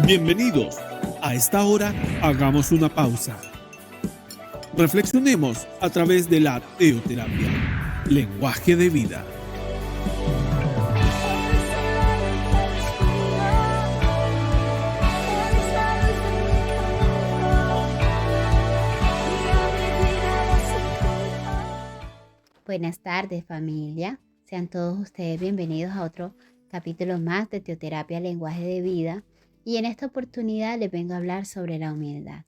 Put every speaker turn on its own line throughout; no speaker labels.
Bienvenidos. A esta hora hagamos una pausa. Reflexionemos a través de la teoterapia, lenguaje de vida.
Buenas tardes, familia. Sean todos ustedes bienvenidos a otro capítulo más de Teoterapia Lenguaje de Vida. Y en esta oportunidad les vengo a hablar sobre la humildad.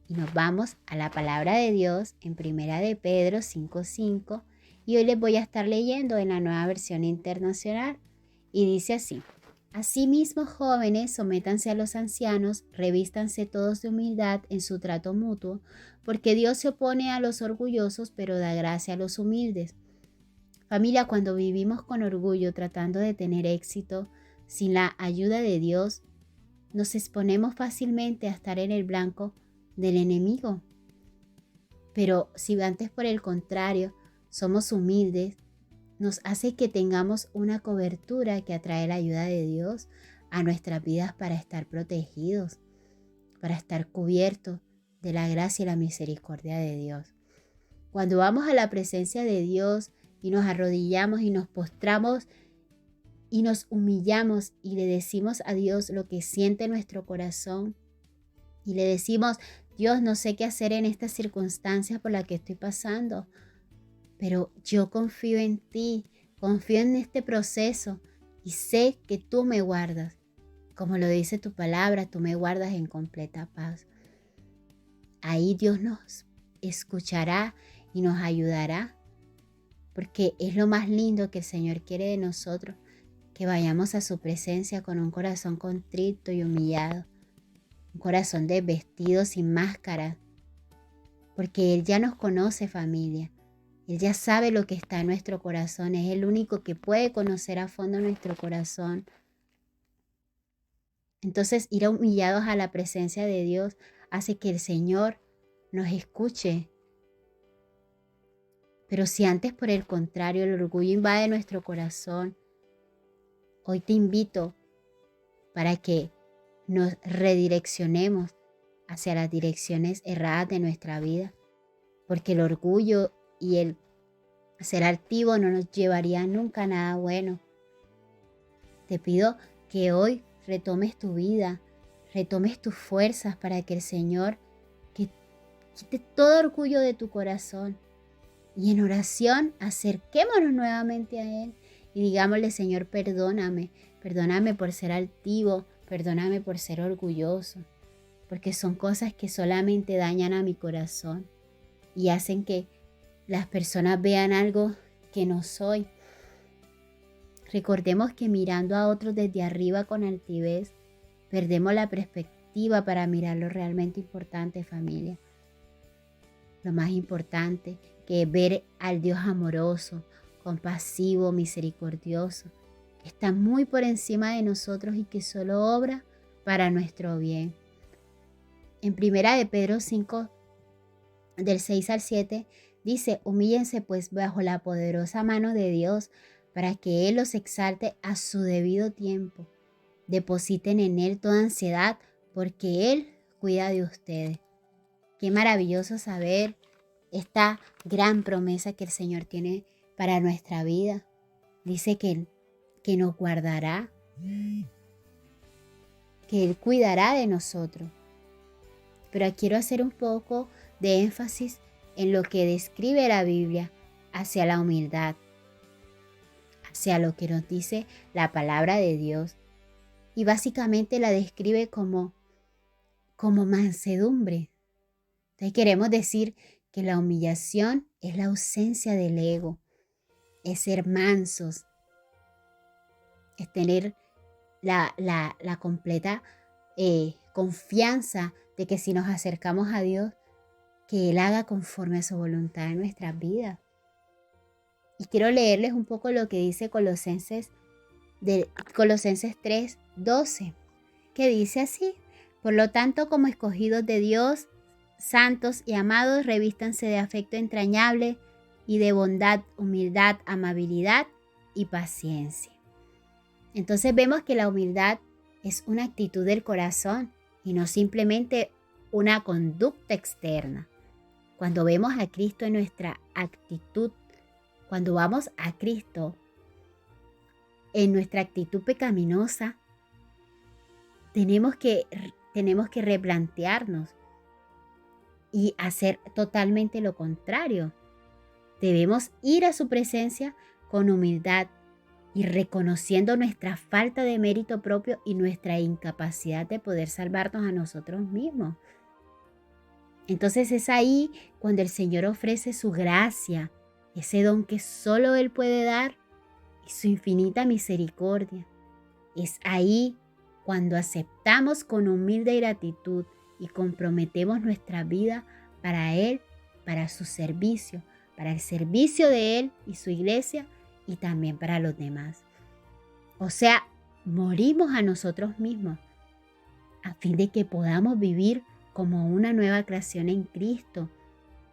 Y nos vamos a la palabra de Dios en 1 de Pedro 5:5. Y hoy les voy a estar leyendo en la Nueva Versión Internacional. Y dice así: Asimismo, jóvenes, sométanse a los ancianos, revístanse todos de humildad en su trato mutuo, porque Dios se opone a los orgullosos, pero da gracia a los humildes. Familia, cuando vivimos con orgullo tratando de tener éxito sin la ayuda de Dios, nos exponemos fácilmente a estar en el blanco del enemigo. Pero si antes, por el contrario, somos humildes, nos hace que tengamos una cobertura que atrae la ayuda de Dios a nuestras vidas para estar protegidos, para estar cubiertos de la gracia y la misericordia de Dios. Cuando vamos a la presencia de Dios y nos arrodillamos y nos postramos y nos humillamos y le decimos a Dios lo que siente nuestro corazón y le decimos: Dios, no sé qué hacer en estas circunstancias por las que estoy pasando, pero yo confío en ti, confío en este proceso y sé que tú me guardas. Como lo dice tu palabra, tú me guardas en completa paz. Ahí Dios nos escuchará y nos ayudará, porque es lo más lindo que el Señor quiere de nosotros, que vayamos a su presencia con un corazón contrito y humillado, un corazón desvestido sin máscara, porque Él ya nos conoce, familia. Él ya sabe lo que está en nuestro corazón, es el único que puede conocer a fondo nuestro corazón. Entonces, ir humillados a la presencia de Dios hace que el Señor nos escuche. Pero si antes, por el contrario, el orgullo invade nuestro corazón, hoy te invito para que nos redireccionemos hacia las direcciones erradas de nuestra vida, porque el orgullo y el ser altivo no nos llevaría nunca a nada bueno. Te pido que hoy retomes tu vida, retomes tus fuerzas para que el Señor quite todo orgullo de tu corazón. Y en oración acerquémonos nuevamente a Él y digámosle: Señor, perdóname por ser altivo, perdóname por ser orgulloso, porque son cosas que solamente dañan a mi corazón y hacen que las personas vean algo que no soy. Recordemos que mirando a otros desde arriba con altivez, perdemos la perspectiva para mirar lo realmente importante, familia. Lo más importante, que es ver al Dios amoroso, compasivo, misericordioso, que está muy por encima de nosotros y que solo obra para nuestro bien. En 1 de Pedro 5, del 6 al 7, dice: Humíllense pues bajo la poderosa mano de Dios, para que Él los exalte a su debido tiempo. Depositen en Él toda ansiedad, porque Él cuida de ustedes. Qué maravilloso saber esta gran promesa que el Señor tiene para nuestra vida. Dice que nos guardará, que Él cuidará de nosotros. Pero quiero hacer un poco de énfasis en lo que describe la Biblia hacia la humildad, hacia lo que nos dice la palabra de Dios. Y básicamente la describe como mansedumbre. Entonces queremos decir que la humillación es la ausencia del ego, es ser mansos, es tener la completa confianza de que si nos acercamos a Dios, que Él haga conforme a su voluntad en nuestras vidas. Y quiero leerles un poco lo que dice Colosenses 3:12, que dice así: Por lo tanto, como escogidos de Dios, santos y amados, revístanse de afecto entrañable y de bondad, humildad, amabilidad y paciencia. Entonces vemos que la humildad es una actitud del corazón y no simplemente una conducta externa. Cuando vemos a Cristo en nuestra actitud, cuando vamos a Cristo en nuestra actitud pecaminosa, tenemos que replantearnos y hacer totalmente lo contrario. Debemos ir a su presencia con humildad y reconociendo nuestra falta de mérito propio y nuestra incapacidad de poder salvarnos a nosotros mismos. Entonces es ahí cuando el Señor ofrece su gracia, ese don que solo Él puede dar y su infinita misericordia. Es ahí cuando aceptamos con humilde gratitud y comprometemos nuestra vida para Él, para su servicio, para el servicio de Él y su iglesia y también para los demás. O sea, morimos a nosotros mismos a fin de que podamos vivir como una nueva creación en Cristo,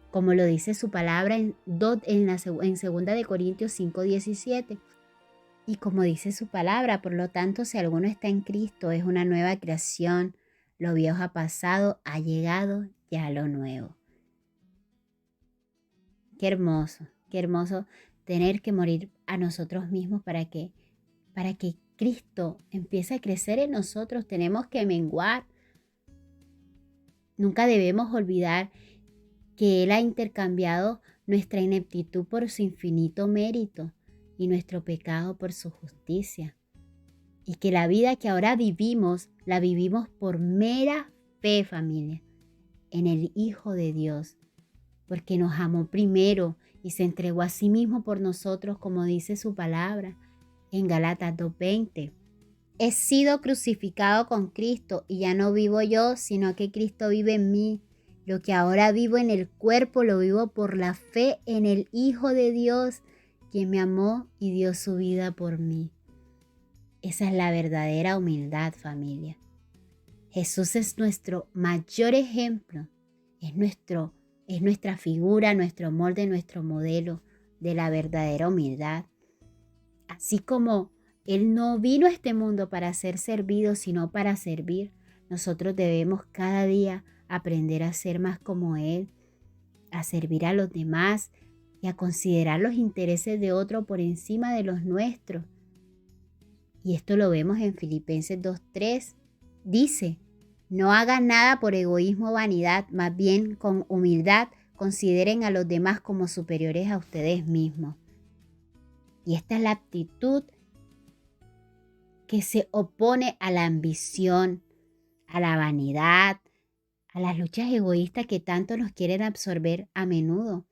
como lo dice su palabra en 2 de Corintios 5:17. Y como dice su palabra, por lo tanto, si alguno está en Cristo, es una nueva creación. Lo viejo ha pasado, ha llegado ya lo nuevo. Qué hermoso tener que morir a nosotros mismos para que Cristo empiece a crecer en nosotros. Tenemos que menguar. Nunca debemos olvidar que Él ha intercambiado nuestra ineptitud por su infinito mérito y nuestro pecado por su justicia. Y que la vida que ahora vivimos, la vivimos por mera fe, familia, en el Hijo de Dios, porque nos amó primero y se entregó a sí mismo por nosotros, como dice su palabra en Gálatas 2:20. He sido crucificado con Cristo y ya no vivo yo, sino que Cristo vive en mí. Lo que ahora vivo en el cuerpo lo vivo por la fe en el Hijo de Dios, quien me amó y dio su vida por mí. Esa es la verdadera humildad, familia. Jesús es nuestro mayor ejemplo, es nuestra figura, nuestro molde, nuestro modelo de la verdadera humildad. Así como Él no vino a este mundo para ser servido, sino para servir, nosotros debemos cada día aprender a ser más como Él, a servir a los demás y a considerar los intereses de otro por encima de los nuestros. Y esto lo vemos en Filipenses 2:3. Dice, no hagan nada por egoísmo o vanidad, más bien con humildad consideren a los demás como superiores a ustedes mismos. Y esta es la actitud que se opone a la ambición, a la vanidad, a las luchas egoístas que tanto nos quieren absorber a menudo.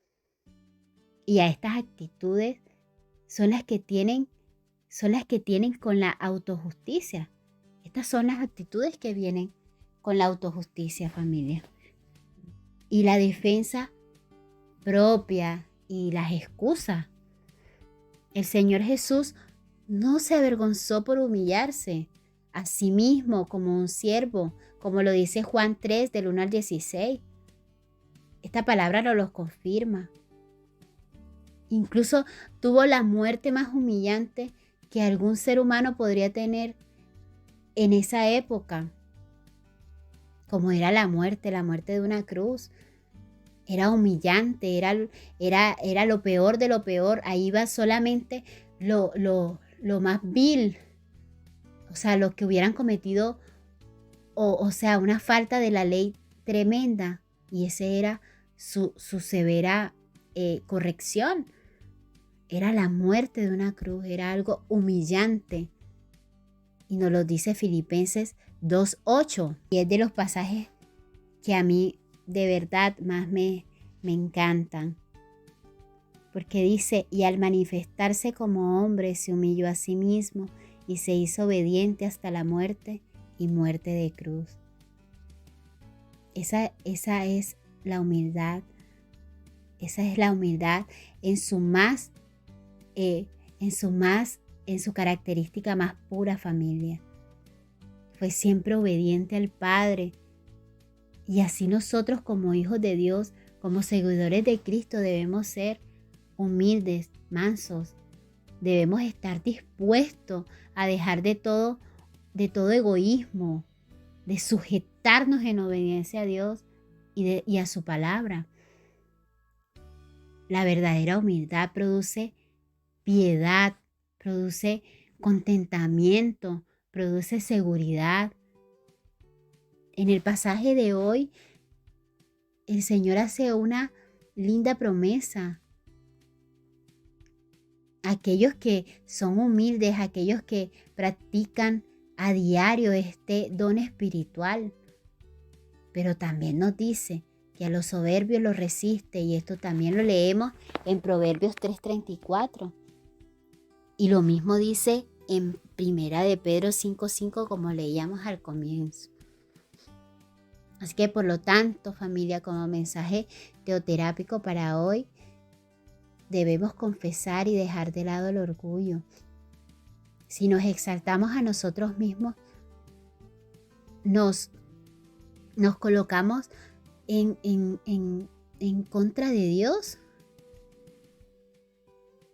Y a estas actitudes son las que tienen con la autojusticia. Estas son las actitudes que vienen con la autojusticia, familia. Y la defensa propia y las excusas. El Señor Jesús no se avergonzó por humillarse a sí mismo como un siervo, como lo dice Juan 3, del 1 al 16. Esta palabra nos lo confirma. Incluso tuvo la muerte más humillante que algún ser humano podría tener en esa época, como era la muerte de una cruz. Era humillante, era lo peor de lo peor. Ahí va solamente lo más vil, o sea, lo que hubieran cometido, o sea, una falta de la ley tremenda, y ese era su severa corrección. Era la muerte de una cruz, era algo humillante. Y nos lo dice Filipenses 2:8. Y es de los pasajes que a mí de verdad más me encantan. Porque dice, y al manifestarse como hombre se humilló a sí mismo y se hizo obediente hasta la muerte y muerte de cruz. Esa es la humildad. Esa es la humildad en su característica más pura, familia. Fue siempre obediente al Padre. Y así nosotros como hijos de Dios, como seguidores de Cristo, debemos ser humildes, mansos. Debemos estar dispuestos a dejar de todo de todo egoísmo, de sujetarnos en obediencia a Dios y a su palabra. La verdadera humildad produce piedad, produce contentamiento, produce seguridad. En el pasaje de hoy, el Señor hace una linda promesa. Aquellos que son humildes, aquellos que practican a diario este don espiritual. Pero también nos dice que a los soberbios los resiste, y esto también lo leemos en Proverbios 3:34. Y lo mismo dice en Primera de Pedro 5:5, como leíamos al comienzo. Así que por lo tanto, familia, como mensaje teoterápico para hoy, debemos confesar y dejar de lado el orgullo. Si nos exaltamos a nosotros mismos, nos colocamos en contra de Dios,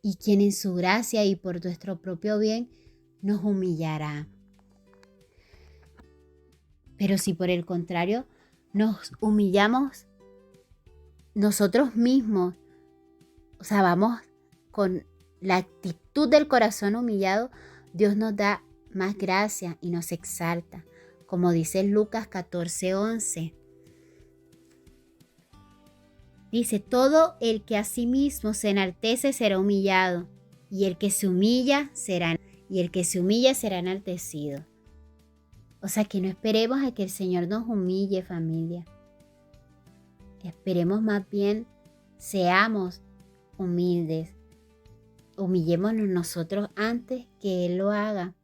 y quien en su gracia y por nuestro propio bien nos humillará. Pero si por el contrario nos humillamos nosotros mismos, o sea, vamos con la actitud del corazón humillado, Dios nos da más gracia y nos exalta, como dice Lucas 14:11. Dice: todo el que a sí mismo se enaltece será humillado, y el que se humilla será enaltecido. O sea, que no esperemos a que el Señor nos humille, familia. Esperemos más bien, seamos humildes. Humillémonos nosotros antes que Él lo haga.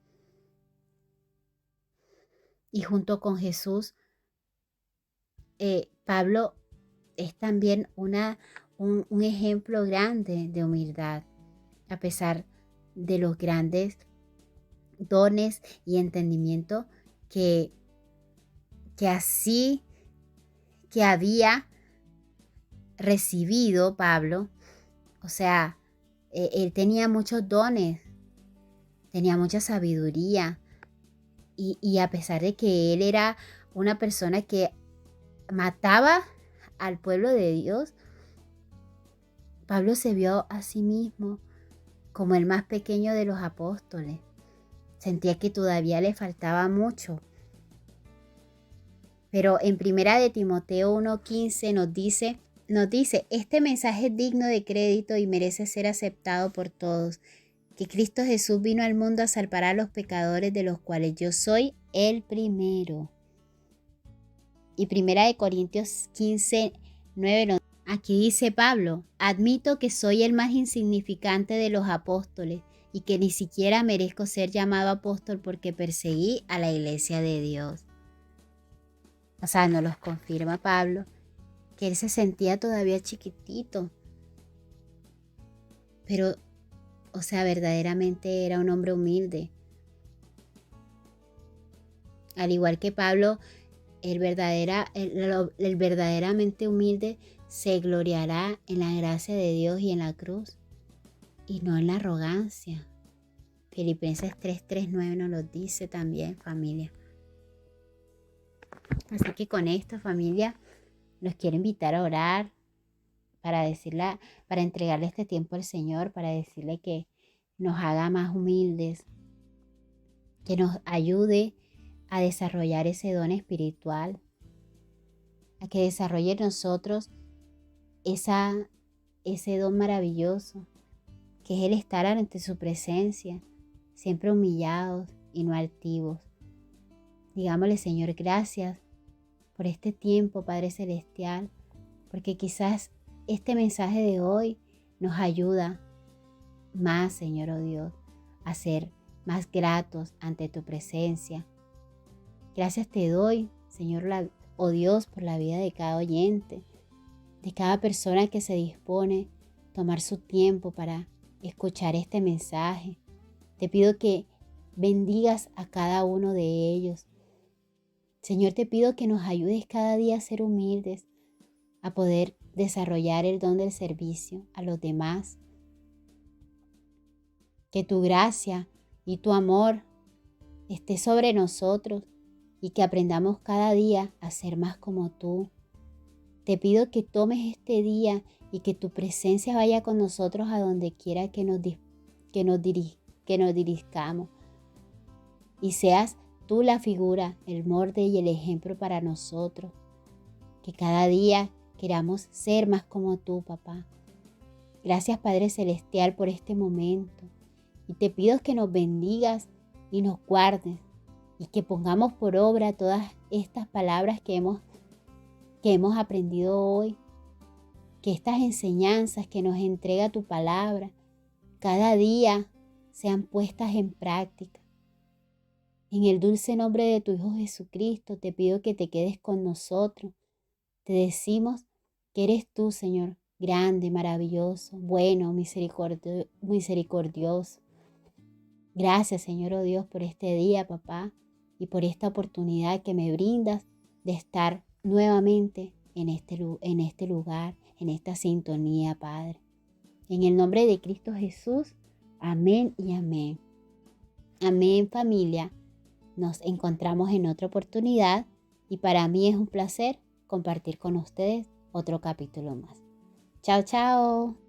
Y junto con Jesús, Pablo es también un ejemplo grande de humildad, a pesar de los grandes dones y entendimiento que había recibido Pablo. O sea, él tenía muchos dones, tenía mucha sabiduría, y a pesar de que él era una persona que mataba al pueblo de Dios, Pablo se vio a sí mismo como el más pequeño de los apóstoles. Sentía que todavía le faltaba mucho. Pero en Primera de Timoteo 1:15 nos dice: este mensaje es digno de crédito y merece ser aceptado por todos, que Cristo Jesús vino al mundo a salvar a los pecadores, de los cuales yo soy el primero. Y Primera de Corintios 15:9, aquí dice Pablo: admito que soy el más insignificante de los apóstoles y que ni siquiera merezco ser llamado apóstol porque perseguí a la iglesia de Dios. O sea, nos los confirma Pablo, que él se sentía todavía chiquitito, pero, o sea, verdaderamente era un hombre humilde. Al igual que Pablo, el verdaderamente humilde se gloriará en la gracia de Dios y en la cruz, y no en la arrogancia. Filipenses 3:9 nos lo dice también, familia. Así que con esto, familia, los quiero invitar a orar para entregarle este tiempo al Señor, para decirle que nos haga más humildes, que nos ayude a desarrollar ese don espiritual, a que desarrolle en nosotros ese don maravilloso, que es el estar ante su presencia, siempre humillados y no altivos. Digámosle: Señor, gracias por este tiempo, Padre Celestial, porque quizás este mensaje de hoy nos ayuda más, Señor, oh Dios, a ser más gratos ante tu presencia. Gracias te doy, Señor, oh Dios, por la vida de cada oyente, de cada persona que se dispone a tomar su tiempo para escuchar este mensaje. Te pido que bendigas a cada uno de ellos. Señor, te pido que nos ayudes cada día a ser humildes, a poder desarrollar el don del servicio a los demás. Que tu gracia y tu amor esté sobre nosotros y que aprendamos cada día a ser más como tú. Te pido que tomes este día y que tu presencia vaya con nosotros a donde quiera que nos dirigamos. Y seas tú la figura, el molde y el ejemplo para nosotros. Que cada día queramos ser más como tú, papá. Gracias, Padre Celestial, por este momento. Y te pido que nos bendigas y nos guardes y que pongamos por obra todas estas palabras que hemos aprendido hoy. Que estas enseñanzas que nos entrega tu palabra cada día sean puestas en práctica. En el dulce nombre de tu Hijo Jesucristo te pido que te quedes con nosotros. Te decimos que eres tú, Señor, grande, maravilloso, bueno, misericordioso. Gracias, Señor, oh Dios, por este día, papá, y por esta oportunidad que me brindas de estar nuevamente en este lugar, en esta sintonía, Padre. En el nombre de Cristo Jesús, amén y amén. Amén, familia. Nos encontramos en otra oportunidad y para mí es un placer compartir con ustedes otro capítulo más. Chao, chao.